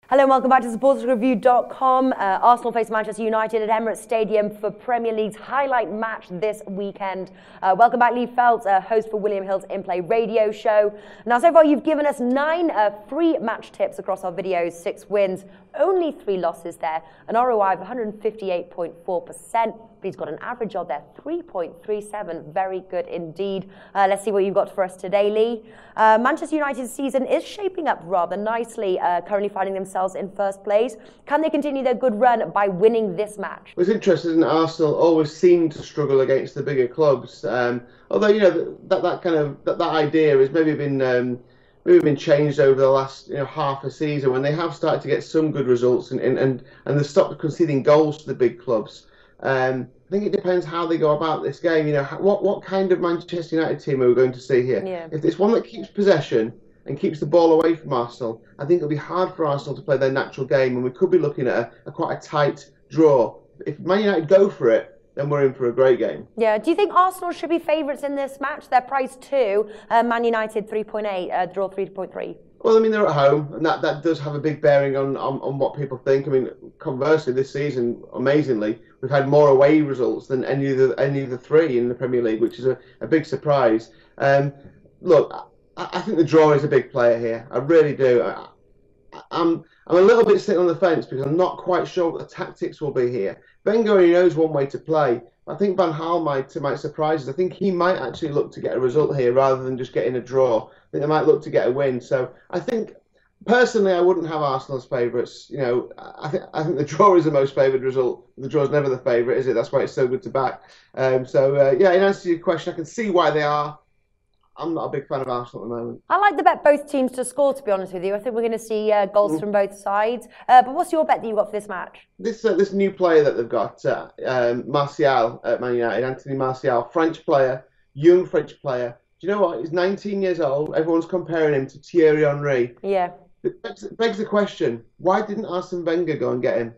Hello and welcome back to SportsReview.com. Arsenal face Manchester United at Emirates Stadium for Premier League's highlight match this weekend. Welcome back, Lee Phelps, host for William Hill's In-Play radio show. Now, so far you've given us 9 free match tips across our videos, 6 wins, only 3 losses there, an ROI of 158.4%. But he's got an average odd there, 3.37, very good indeed. Let's see what you've got for us today, Lee. Manchester United's season is shaping up rather nicely, currently finding themselves in first place. Can they continue their good run by winning this match? It was interesting that Arsenal always seem to struggle against the bigger clubs. Although, you know, that idea has maybe been changed over the last half a season when they have started to get some good results and they stopped conceding goals to the big clubs. I think it depends how they go about this game. You know, what kind of Manchester United team are we going to see here? Yeah. If it's one that keeps possession and keeps the ball away from Arsenal, I think it'll be hard for Arsenal to play their natural game, and we could be looking at quite a tight draw. If Man United go for it, then we're in for a great game. Yeah. Do you think Arsenal should be favourites in this match? They're priced 2, Man United 3.8, draw 3.3. Well, I mean, they're at home, and that does have a big bearing on what people think. I mean, conversely, this season, amazingly, we've had more away results than any of the 3 in the Premier League, which is a big surprise. Look, I think the draw is a big player here. I really do. I'm a little bit sitting on the fence because I'm not quite sure what the tactics will be here. Wenger only knows one way to play. I think Van Gaal might surprise us. I think he might actually look to get a result here rather than just getting a draw. I think they might look to get a win. So I think, personally, I wouldn't have Arsenal as favourites. You know, I think the draw is the most favoured result. The draw is never the favourite, is it? That's why it's so good to back. Yeah, in answer to your question, I can see why they are. I'm not a big fan of Arsenal at the moment. I like the bet both teams to score, to be honest with you. I think we're going to see goals from both sides. But what's your bet that you got for this match? This new player that they've got, Martial at Man United, Anthony Martial, French player, young French player. Do you know what? He's 19 years old. Everyone's comparing him to Thierry Henry. Yeah. It begs the question, why didn't Arsene Wenger go and get him?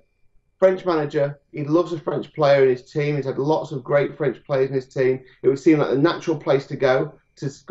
French manager, he loves a French player in his team. He's had lots of great French players in his team. It would seem like the natural place to go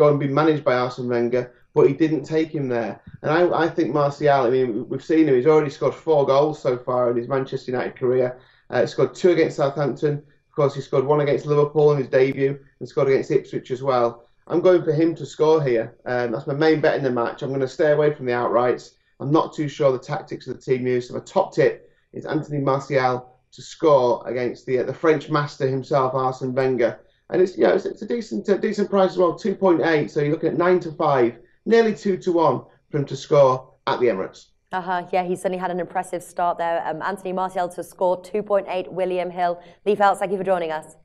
and be managed by Arsene Wenger, but he didn't take him there. And I think Martial, I mean, we've seen him, he's already scored 4 goals so far in his Manchester United career. He scored 2 against Southampton. Of course, he scored 1 against Liverpool in his debut and scored against Ipswich as well. I'm going for him to score here. That's my main bet in the match. I'm going to stay away from the outrights. I'm not too sure the tactics of the team used. So my top tip is Anthony Martial to score against the French master himself, Arsene Wenger. And it's a decent price as well, 2.8. So you're looking at 9-5, nearly 2-1 for him to score at the Emirates. Yeah, he certainly had an impressive start there. Anthony Martial to score 2.8. William Hill. Lee Phelps, thank you for joining us.